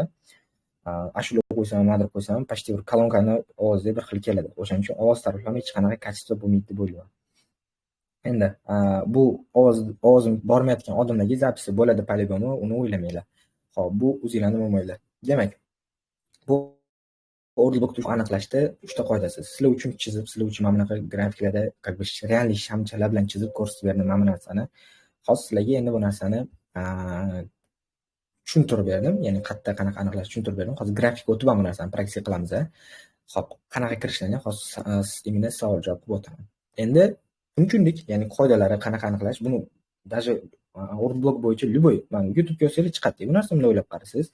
Ashula qo'ysam, nimadir qo'ysam, почти bir kolonkani ovozi bir xil keladi. O'shaning uchun ovoz taraflama hech qanaqa kачество bo'lmaydi deb o'ylayman. Endi bu ovozim bormayotgan odamlarga zapisi bo'ladi по-любому, uni o'ylamanglar. Xo'p, bu o'zinglarni bo'lmaylar. Demak, bu order blokni aniqlashda 3 qoidasi. Sizlar uchun chizib, sizlar uchun mana bunaqa grafiklarda как бы realniy shamchalar bilan chizib ko'rsatib berdim mana bu narsani. Hozir sizlarga endi bu narsani tushuntirib berdim. Ya'ni qanaqa aniqlash tushuntirib berdim. Hozir grafikga o'tib ham bu narsani praktika qilamiz. Xo'p, qanaqa kirishlarni hozir imенно savol javob qilib o'taman. Endi tushundik, ya'ni qoidalari qanaqa aniqlash, buni даже order blok bo'yicha любой, mana YouTube'ga yozsangiz chiqadi. Bu narsani o'ylab qarasiz.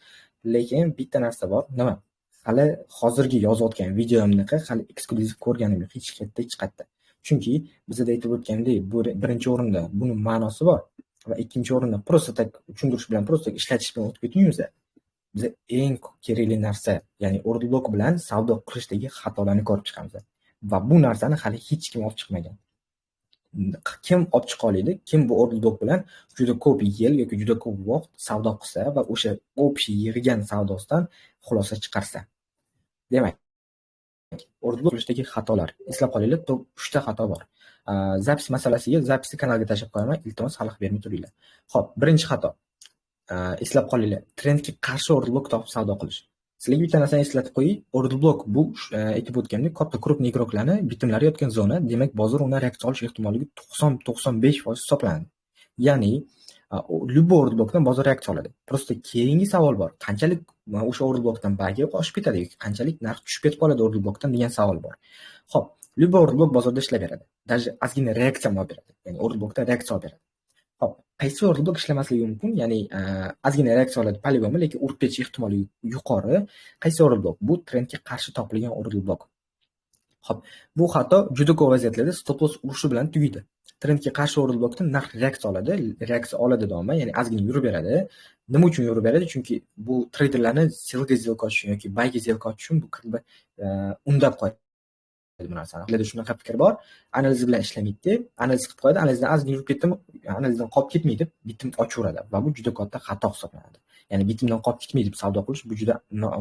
Lekin bitta narsa bor, nima? Hali hozirgi yozayotgan videomniqi hali eksklyuziv ko'rganim yo'q, hech qayerda chiqadi. Chunki bizda aytib o'tgandek, bu birinchi o'rinda buni ma'nosi bor va ikkinchi o'rinda просто tak tushuntirish bilan, просто ishlatish bilan o'tib ketamiz. Biz eng kerakli narsa, ya'ni order blok bilan savdo qilishdagi xatolarni ko'rib chiqamiz. Va bu narsani hali hech kim olib chiqmagan. Kim olib chiqa oladi? Kim bu order blok bilan juda ko'p yil yoki juda ko'p vaqt savdo qilsa va o'sha общий yig'gan savdosidan xulosa chiqarsa. Demak, order blok qilishdagi xatolar. Eslab qolinglar, 3 ta xato bor. Zapis masalasiga zapisni kanalga tashlab qo'yaman, iltimos xalaqit bermay turinglar. Xo'p, birinchi xato. Eslab qolinglar, trendga qarshi order blok topib savdo qilish. Sizlarga bitta narsani eslatib qo'ying, order blok bu aytib o'tgandek katta krupniy igroklarni bitimlari yotgan zona, demak bozor uni reaksiya olish ehtimolligi 90-95% hisoblanadi. Ya'ni любой order blokdan bozor reaksiya oladi. Просто keyingi savol bor. Qanchalik o'sha order blokdan baga oshib ketadi yoki qanchalik narx tushib ketib qoladi order blokdan degan savol bor. Xo'p, любой order blok bozorda ishlab beradi. Даже ozgina reaksiya olib beradi. Ya'ni order blokdan reaksiya olib beradi. Xo'p, qaysi order blok ishlamasligi mumkin? Ya'ni ozgina reaksiya oladi по-любому, lekin urib ketish ehtimoli yuqori. Qaysi order blok? Bu trendga qarshi topilgan order blok. Xo'p, bu xato juda ko'p vaziyatlarda stop loss urishi bilan tugaydi. Trendga qarshi o'rin blokda narx reaksiya oladi doimo, ya'ni ozgina yurib beradi. Nima uchun yurib beradi? Chunki bu treyderlarni sellga сделка ochish yoki buyga сделка ochish uchun bu undab qo'yadi bu narsani. Ularda shunaqa fikr bor, analiz bilan ishlamaydi, analiz qilib qo'yadi, analizdan ozgina yurib ketdimi, analizdan qolib ketmaydi, bitim ochaveradi va bu juda katta xato hisoblanadi. Ya'ni bitimdan qolib ketmaydi deb savdo qilish bu juda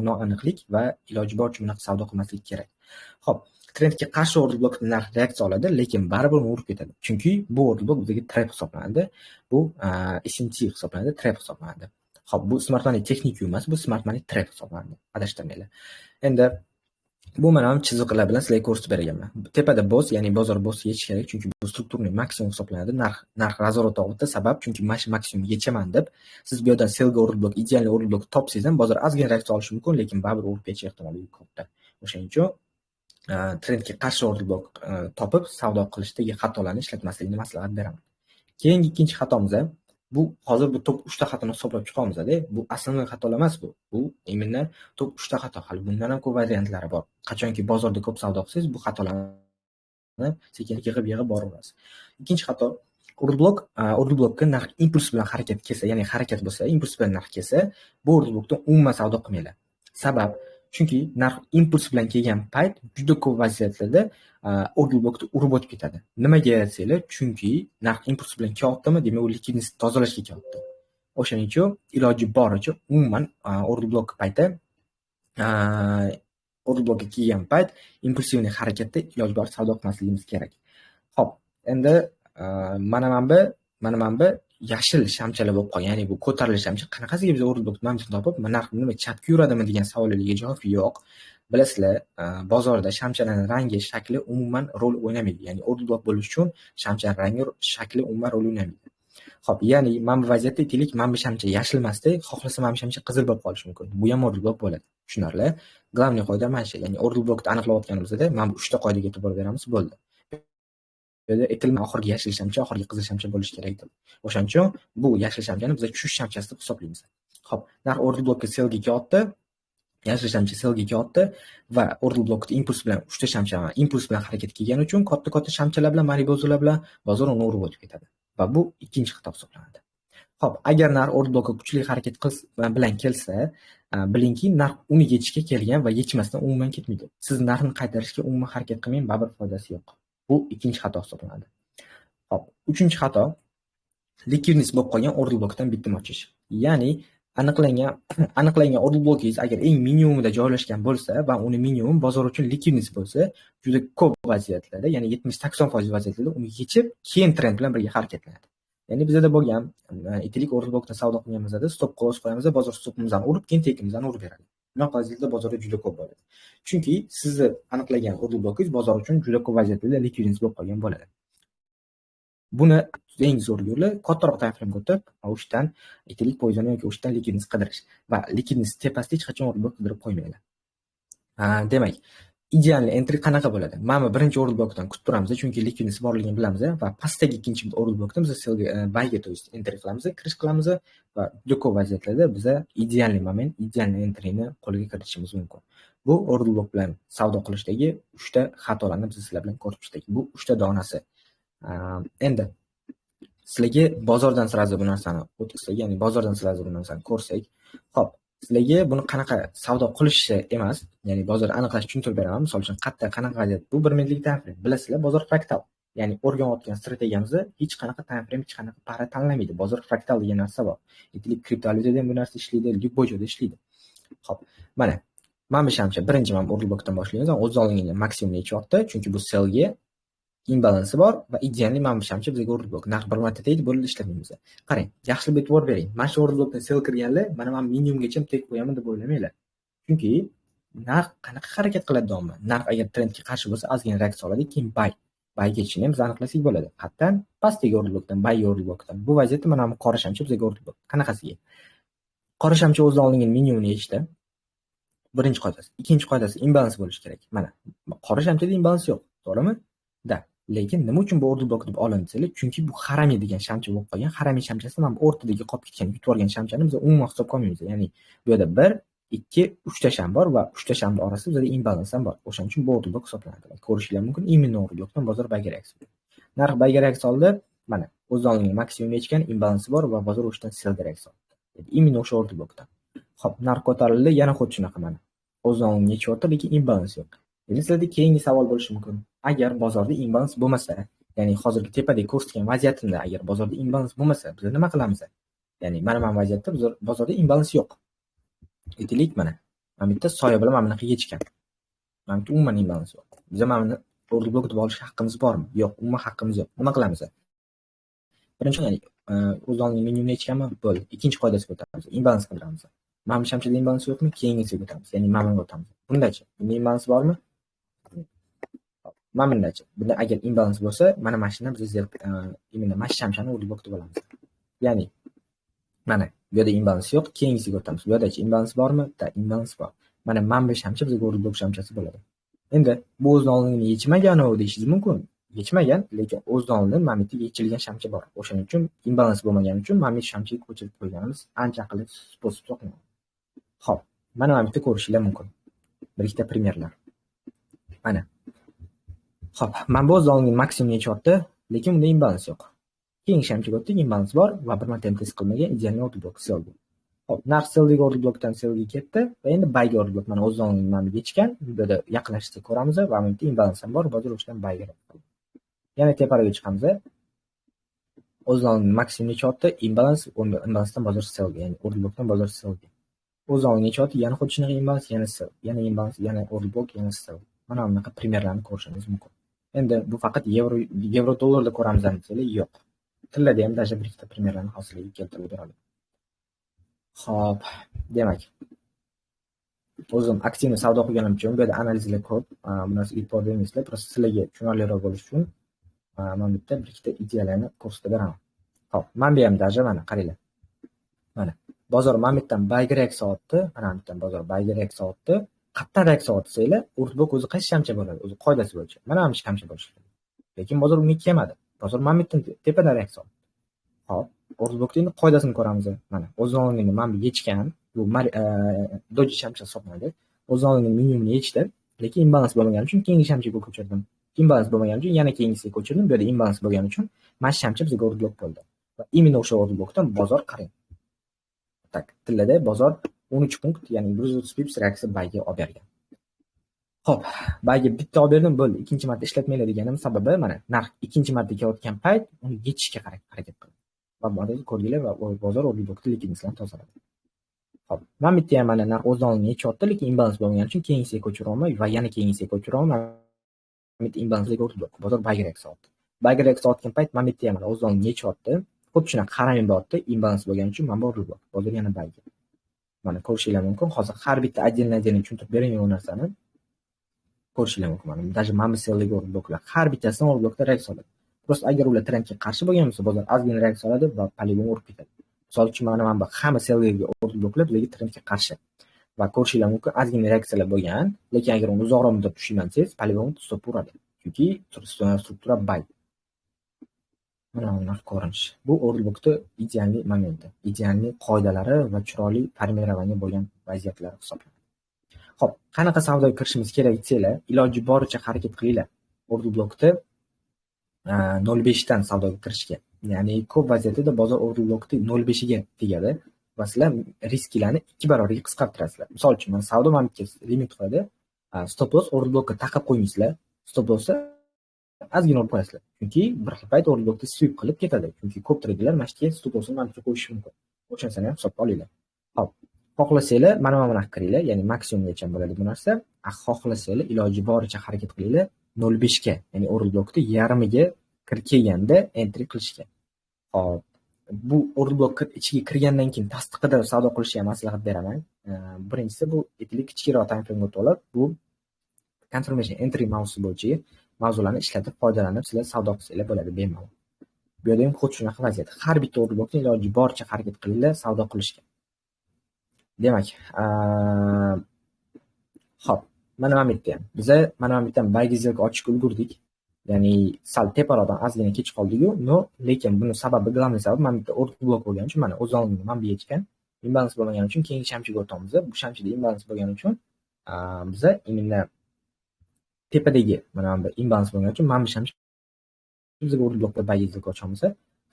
noaniqlik va iloji boricha bunaqa savdo qilmaslik kerak. Xo'p, trendga qarshi o'rin blokda narx reaksiya oladi, lekin baribir urib ketadi. Chunki bu o'rin blok bizga trap hisoblanadi. Bu SMT hisoblanadi, trap hisoblanadi. Xo'p, bu smart money texnik emas, bu smart money trap hisoblanadi. Adashtirmanglar. Endi bu mana bu chiziqlar bilan sizlarga ko'rsatib beraman. Tepada boz, ya'ni bozor bosqichi yechish kerak, chunki bu strukturniy maksimum hisoblanadi. Narx razvorot oldi, sabab chunki mana shu maksimum yechaman deb siz bu yerdan sellga o'rin blok, ideal o'rin blok topsangiz ham bozor ozgina reaksiya olishi mumkin, lekin baribir urib ketish ehtimoli katta. O'shaning uchun trendga qarshi o'rin blok topib savdo qilishdagi xatolarni ishlatmaslikni maslahat beraman. Keyingi ikkinchi xatomiz bu hozir bu top 3 ta xatoni hisoblab chiqamiz-da. Bu asosiy xatolar emas bu. Bu именно top 3 ta xato. Hali bundan ham ko'p variantlari bor. Qachonki bozorda ko'p savdo qilsangiz bu xatolarni sekinlik yig'ib boraverasiz. Ikkinchi xato o'rin blokka narx impuls bilan harakat kelsa, ya'ni harakat bo'lsa, impuls bilan narx kelsa, bu o'rin blokda umuman savdo qilmanglar. Sabab chunki narx impuls bilan kelgan payt juda ko'p vaziyatlarda o'rin blokda urib o'tib ketadi. Nimaga desanglar, chunki narx impuls bilan kelyaptimi, demak u likvidnost tozalashga kelyapti. O'shaning uchun iloji boricha umuman o'rin blok payti o'rin blokka kelgan payt impulsivniy harakatda iloji boricha savdo qilmasligimiz kerak. Xo'p, endi mana bu yashil shamchalar bo'lib qolgan, ya'ni bu ko'tarilish shamcha. Qanaqasiga biz o'rin blokni mana topib, narx nima chapga yuradimi degan savollarga javob yo'q. Bilasizlar, bozorda shamchalarning rangi, shakli umuman rol o'ynamaydi. Ya'ni o'rin blok bo'lish uchun shamchaning rangi, shakli umuman rol o'ynamaydi. Xo'p, ya'ni mana bu vaziyatda aytaylik, mana bu shamcha yashil emasda, xohlasa mana bu shamcha qizil bo'lib qolishi mumkin. Bu ham o'rin blok bo'ladi. Tushunarli? Главный qoida mana shu. Ya'ni o'rin blokni aniqlayotganimizda mana bu 3 ta qoidaga e'tibor beramiz, bo'ldi. Aytilma oxirgi yashil shamcha, oxirgi qizil shamcha bo'lishi kerak deb. O'shaning uchun bu yashil shamchani biz tushish shamchasi deb hisoblaymiz. Xo'p, narx o'rin blokka sellga kelyapti, yashil shamcha sellga kelyapti va o'rin blokda impuls bilan 3 ta shamcha impuls bilan harakat qilgani uchun katta shamchalar bilan, manipulyatsiyalar bilan bozor uni urib o'tib ketadi. Va bu ikkinchi xato hisoblanadi. Xo'p, agar narx o'rin blokka kuchli harakat bilan kelsa, bilingki, narx uni yechishga kelgan va yechmasdan umuman ketmaydi. Siz narxni qaytarishga umuman harakat qilmang, baribir foydasi yo'q. Bu ikkinchi xato hisoblanadi. Xo'p, uchinchi xato likvidnost bo'lib qolgan o'rin blokdan bitim ochish. Ya'ni aniqlangan o'rin blokingiz agar eng minimumida joylashgan bo'lsa va uni minimum bozor uchun likvidnost bo'lsa, juda ko'p vaziyatlarda, ya'ni 70-80% vaziyatlarda uni yechib, keyin trend bilan birga harakatlanadi. Ya'ni bizda bo'lgan aytaylik o'rin blokdan savdo qilganimizda stop qo'yib qo'yamiz, bozor stopimizdan urib, keyin tekimizdan urib beradi. Bunaqa vaziyatda bozorda juda ko'p bo'ladi. Chunki sizni aniqlagan o'rin blokingiz bozor uchun juda ko'p vaziyatlarda likvidnost bo'lib qolgan bo'ladi. Buni eng zo'r yo'li kattaroq time frame o'tib, o'shdan aytaylik poyzon yoki o'shdan likvidnost qidirish va likvidnost tepasida hech qachon o'rin blok qidirib qo'ymanglar. Demak, ideal entry qanaqa bo'ladi? Mana birinchi o'rin blokdan kutib turamiz, chunki likvidnost borligini bilamiz va pastdagi ikkinchi o'rin blokdan biz sellga buyga, to есть entry qilamiz, kirish qilamiz va juda ko'p vaziyatlarda biz ideal moment, ideal entryni qo'lga kiritishimiz mumkin. Bu o'rin blok bilan savdo qilishdagi 3 ta xatolarni biz sizlar bilan ko'rib chiqdik. Bu 3 ta donasi. Endi sizlarga bozordan sirazi bu narsani o'tkazsak, ya'ni bozordan sirazi bu narsani ko'rsak, xo'p, sizlarga buni qanaqa savdo qilishni emas, ya'ni bozorni aniqlash tushuntirib beraman. Misol uchun qanaqa vaziyat? Bu 1 minutlik time frame. Bilasizlar, bozor fraktal. Ya'ni o'rganayotgan strategiyamizda hech qanaqa time frame, hech qanaqa para tanlamaydi. Bozor fraktal degan narsa bor. Aytaylik, kriptovalyutada ham bu narsa ishlaydi, любой joyda ishlaydi. Xo'p, mana bu shamcha birinchi o'rin blokdan boshlaymiz. O'z oldingiga maksimum yechyapti, chunki bu sellga imbalansi bor va ideal mana bu shamcha bizga o'rin blok. Narx bir marta tegdi, bo'ldi, ishlamaymiz. Qarang, yaxshilab e'tibor bering. Mana shu o'rin blokdan sell kirganlar, mana men minimumgacha tek qo'yaman deb o'ylamanglar. Chunki narx qanaqa harakat qiladi doimo? Narx agar trendga qarshi bo'lsa, ozgina reaksiya oladi, keyin buyga ketishini ham biz aniqlasak bo'ladi. Hattan pastdagi o'rin blokdan, buy o'rin blokdan. Bu vaziyatda mana bu qora shamcha bizga o'rin blok. Qanaqasiga? Qora shamcha o'z oldinga minimumni yechdi. Birinchi qoidasi. Ikkinchi qoidasi imbalans bo'lishi kerak. Mana qora shamchada imbalans yo'q, to'g'rimi? Da. Lekin nima uchun bu o'rin blok deb olindi desanglar, chunki bu haramiy degan shamcha bo'lib qolgan. Haramiy shamchasi mana bu o'rtadagi qolib ketgan, yutib olgan shamchani biz umuman hisobga olmaymiz. Ya'ni bu yerda 1, uchta sham bor va uchta shamni orasida bizada imbalans ham bor. O'shaning uchun bu order block hisoblanadi. Ko'rishinglar mumkin, imенно order blockdan bozor bayga reaksiya. Narx bayga reaksiya oldi, mana o'z o'rniga maksimum yechgan, imbalansi bor va bozor o'shadan sellga reaksiya oldi. Imенно o'sha order blockdan. Xo'p, narx ko'tarildi, yana xuddi shunaqa mana. O'z o'rniga yechyapti, lekin imbalans yo'q. Endi sizlarda keyingi savol bo'lishi mumkin. Agar bozorda imbalans bo'lmasa, ya'ni hozirgi tepadagi ko'rsatgan vaziyatimda agar bozorda imbalans bo'lmasa, biz nima qilamiz? Ya'ni mana vaziyatda bozorda imbalans yo'q. Aytaylik mana bu yerda soya bilan mana bunaqa yechgan. Mana bu umuman imbalans yo'q. Biz mana buni order block deb olish haqqimiz bormi? Yo'q, umuman haqqimiz yo'q. Nima qilamiz? Birinchi ya'ni o'z o'rniga minimumni yechganmi? Bo'ldi. Ikkinchi qoidasiga o'tamiz. Imbalans qidiramiz. Mana bu shamchada imbalans yo'qmi? Keyingisiga o'tamiz. Ya'ni mana bunga o'tamiz. Bundachi? Bunda imbalans bormi? Mana bundachi? Bunda agar imbalans bo'lsa, mana mashina biz imенно mana shamchani order block deb olamiz. Ya'ni mana bu yerda imbalans yo'q, keyingisiga o'tamiz. Bu yerdachi imbalans bormi? Imbalans bor. Mana bu shamcha bizga order block shamchasi bo'ladi. Endi bu o'z o'rnini yechmagan-u deyishingiz mumkin. Yechmagan, lekin o'z o'rnidan mana bu yerda yechilgan shamcha bor. O'shaning uchun imbalans bo'lmagani uchun mana bu shamchaga ko'chirib qo'yganimiz ancha aqlli sposоб hisoblanadi. Xo'p, mana bu yerda ko'rishinglar mumkin. Bir ikkita primerlar. Mana. Xo'p, mana bu o'z o'rniga maksimum yechyapti, lekin bunda imbalans yo'q. Keyingi shamchaga o'tdik, imbalans bor va bir marta ham test qilmagan idealniy order block sell. Xo'p, narx sellga order blockdan sellga ketdi va endi buyga order block mana o'z o'rniga mana yechgan, bu yerda yaqinlashsa ko'ramiz va bu yerda imbalans ham bor, bozor o'shadan buyga qildi. Yana teparoqqa chiqamiz. O'z o'rniga maksimum yechyapti, imbalansdan bozor sellga, ya'ni order blockdan bozor sellga. O'z o'rniga yechyapti, yana xuddi shunaqa imbalans, yana sell, yana imbalans, yana order block, yana sell. Mana bunaqa primerlarni ko'rishingiz mumkin. Endi bu faqat yevro dollarda ko'ramiz desanglar, yo'q. Tillarda ham даже bir ikkita primerlarni hosiliga keltirib beradi. Xo'p, demak, o'zim aktivni savdo qilganim uchun bu yerda analizlar ko'p, bu narsaga e'tibor bermaysizlar, просто sizlarga tushunarliroq bo'lishi uchun mana bu yerda bir ikkita ideyalarni ko'rsatib beraman. Xo'p, mana bu ham даже mana qaranglar. Mana bozor mana bu yerdan buyga reaksiya oldi, mana bu yerdan bozor buyga reaksiya oldi. Qayerdan reaksiya olsanglar, order block o'zi qaysi shamcha bo'ladi? O'zi qoidasi bo'yicha. Mana bu shamcha bo'lishi kerak. Lekin bozor unga kelmadi. Bozor mana bu yerdan tepadan reaksiya oldi. Xo'p, order blockning endi qoidasini ko'ramiz. Mana o'z o'rnini mana bu yechgan, bu doji shamcha hisoblanadi. O'z o'rnini minimumni yechdi, lekin imbalans bo'lmagani uchun keyingi shamchaga ko'chirdim. Imbalans bo'lmagani uchun yana keyingisiga ko'chirdim. Bu yerda imbalans bo'lgani uchun mana shamcha bizga order block bo'ldi. Va imенно o'sha order blockdan bozor qarang. Tak, tillarda bozor 13 punkt, ya'ni 130 pips reaksiya buyga olib bergan. Xo'p, buyga bitta olib berdim, bo'ldi. Ikkinchi marta ishlatmaylar deganim sababi mana narx ikkinchi marta kelayotgan payt uni yechishga harakat qildi. Va bozor ko'rdinglar va bozor order blockda likvidnosini tozaladi. Xo'p, mana bitta ham mana narx o'z o'rnini yechyapti, lekin imbalans bo'lmagani uchun keyingisiga ko'chira olmay va yana keyingisiga ko'chira olmay bitta imbalansli order block. Bozor buyga reaksiya oldi. Buyga reaksiya olgan payt mana bitta ham mana o'z o'rnini yechyapti. Xuddi shunaqa qaramay bo'lyapti, imbalans bo'lgani uchun mana bu order block. Bozor yana buyga. Mana ko'rishinglar mumkin. Hozir har bitta отдельно tushuntirib bering bu narsani. Ko'rishinglar mumkin. Mana даже mana bu sellga order blocklar har bittasidan order blockda reaksiya oladi. Просто agar ular trendga qarshi bo'lgan bo'lsa, bozor ozgina reaksiya oladi va полигон urib ketadi. Misol uchun mana bu hamma sellga order blocklar bizga trendga qarshi. Va ko'rishinglar mumkin, ozgina reaksiyalar bo'lgan, lekin agar uni uzoqroq muddat tushirsangiz, полигон stop uradi. Chunki struktura buy. Mana ular ko'rinish. Bu order blockda idealniy momenti, idealniy qoidalari va chiroyli formirovание bo'lgan vaziyatlar hisoblanadi. Xo'p, qanaqa savdoga kirishimiz kerak desanglar, iloji boricha harakat qilinglar. Order blockda 0.5 dan savdoga kirishga. Ya'ni ko'p vaziyatda bozor order blockda 0.5 ga tegadi va sizlar risklarni 2 barobarga qisqartirasizlar. Misol uchun, men savdo mamlakatga limit qo'yadi, stop loss order blockka taqib qo'ymaysizlar. Stop lossni ozgina olib qo'yasizlar. Chunki bir xil payt order blockda sweep qilib ketadi. Chunki ko'p traderlar mana shu stop lossni mamlakatga qo'yishi mumkin. O'shansini ham hisobga olinglar. Xo'p, xohlasanglar mana bunaqa qiringlar, ya'ni maksimumgacha bo'ladi bu narsa. Xohlasanglar iloji boricha harakat qilinglar 0.5 ga, ya'ni order blockda yarmiga kelganda entry qilishga. Xo'p, bu order block ichiga kirgandan keyin tasdiqida savdo qilishga ham maslahat beraman. Birinchisi bu aytaylik kichikroq time frame o'tib olib, bu confirmation entry mavzusi bo'yicha mavzularni ishlatib foydalanib sizlar savdo qilsanglar bo'ladi bemalol. Bu yerda ham xuddi shunaqa vaziyat. Har bitta order blockni iloji boricha harakat qilinglar savdo qilishga. Demak, xo'p, mana bu yerda ham biz mana bu yerdan buy сделка ochishga ulgurdik. Ya'ni sal teparoqdan ozgina kech qoldik-ku, lekin buni sababi, главный sabab mana bu yerda order block bo'lgani uchun mana o'z o'rnini mana bu yechgan. Imbalans bo'lmagani uchun keyingi shamchiga o'tamiz. Bu shamchida imbalans bo'lgani uchun biza именно tepadagi mana bu imbalans bo'lgani uchun mana bu shamchi bizga o'rni blokda bayga zilka ochamiz.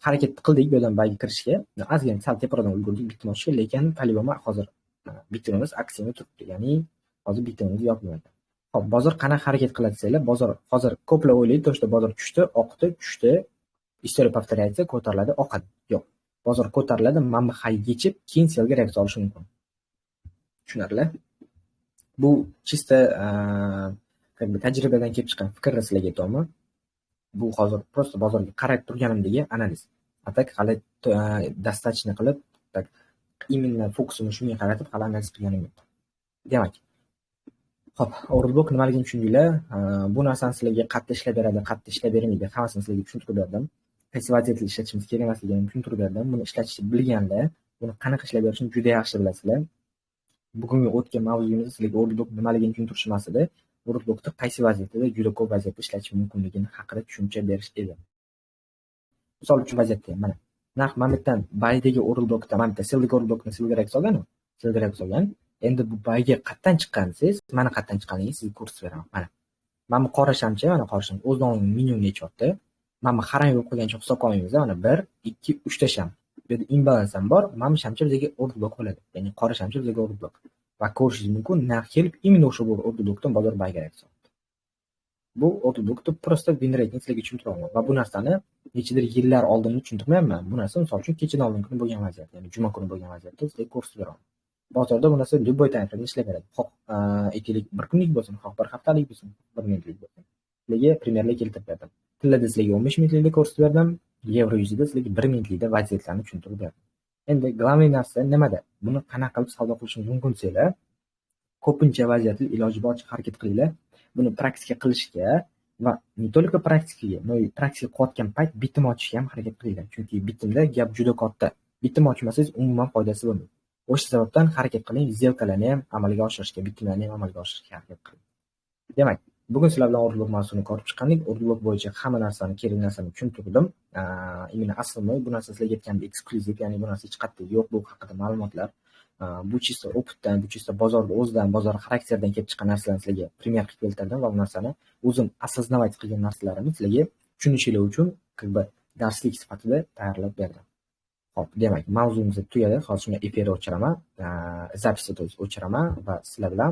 Harakat qildik bu yerdan bayga kirishga. Ozgina sal teparoqdan ulgurdik bitni ochishga, lekin по-любому hozir bitimiz aksiyada turibdi. Ya'ni hozir bitimiz yopilmaydi. Xo'p, bozor qanaqa harakat qiladi desanglar, bozor hozir ko'plar o'ylaydi, to'shda bozor tushdi, oqdi, tushdi, istoriya повторяется, ko'tariladi, oqadi. Yo'q. Bozor ko'tariladi, mana bu high yechib, keyin sellga reaksiya olishi mumkin. Tushunarli? Bu chista как бы tajribadan kelib chiqqan fikrni sizlarga aytaman. Bu hozir просто bozorga qarab turganimdagi analiz. Atak hali достаточно qilib, tak именно fokusini shunga qaratib hali analiz qilganim yo'q. Demak, xo'p, o'rnblock nimaligini tushundinglar. Bu narsani sizlarga qattiq ishlab beradi, qattiq ishlab bermaydi. Hammasini sizlarga tushuntirib berdim. Qaysi vaziyatda ishlatishimiz kerak emasligini tushuntirib berdim. Buni ishlatishni bilganda, buni qanaqa ishlab berishini juda yaxshi bilasizlar. Bugungi o'tgan mavzuyimiz sizlarga o'rnblock nimaligini tushuntirish emas edi. O'rnblockni qaysi vaziyatda, juda ko'p vaziyatda ishlatish mumkinligini haqida tushuncha berish edi. Misol uchun vaziyatda mana narx mana bu yerdan baydagi o'rnblockda, mana bu yerda selldagi o'rnblockni selga reaksiya olgan-ku. Selga reaksiya olgan. Endi bu bayga qayerdan chiqqansiz, mana qayerdan chiqqanligingizni sizga ko'rsatib beraman. Mana bu qora shamchi, mana qora shamchi o'zidan minimum nechyapti. Mana bu haram bo'lib qolgancha hisobga olmaymiz. Mana 1, 2, 3 ta sham. Bu yerda imbalans ham bor. Mana bu shamchi bizga o'rnblock bo'ladi. Ya'ni qora shamchi bizga o'rnblock. Va ko'rishingiz mumkin, narx kelib imенно o'sha o'rnblockdan bozor bayga reaksiya oldi. Bu o'rnblockni просто win rate sizlarga tushuntiraman. Va bu narsani nechadir yillar oldin tushuntirmayapman. Bu narsa misol uchun kechadan oldin kuni bo'lgan vaziyat, ya'ni juma kuni bo'lgan vaziyatda sizlarga ko'rsatib beraman. Bozorda bu narsa любой time frame ishlab beradi. Xoh, aytaylik 1 kunlik bo'lsin, xoh 1 haftalik bo'lsin, 1 minutlik bo'lsin. Sizlarga primerlar keltirib berdim. Tillarda sizlarga 15 minutlikda ko'rsatib berdim. Yevro yuzida sizlarga 1 minutlikda vaziyatlarni tushuntirib berdim. Endi главный narsa nimada? Buni qanaqa qilib savdo qilishimiz mumkin desanglar, ko'pincha vaziyatda iloji boricha harakat qilinglar. Buni praktika qilishga va не только praktikaga, но и praktika qilayotgan payt bitim ochishga ham harakat qilinglar. Chunki bitimda gap juda katta. Bitim ochmasangiz umuman foydasi bo'lmaydi. O'sha sababdan harakat qiling, zelkalarni ham amalga oshirishga, bitimlarni ham amalga oshirishga harakat qiling. Demak, bugun sizlar bilan o'rnblock mavzusini ko'rib chiqqandik. O'rnblock bo'yicha hamma narsani, kerak narsani tushuntirdim. Именно основной bu narsa sizlarga aytgandek eksklyuziv, ya'ni bu narsa hech qayerda yo'q, bu haqida ma'lumotlar. Bu chista opitdan, bu chista bozorda o'zidan, bozor xarakteridan kelib chiqqan narsalarni sizlarga primer qilib keltirdim va bu narsani o'zim осознавать qilgan narsalarimni sizlarga tushunishingiz uchun как бы darslik sifatida tayyorlab berdim. Xo'p, demak, mavzuimiz tugadi. Hozir shunga efirni o'chiraman, zapisni o'chiraman va sizlar bilan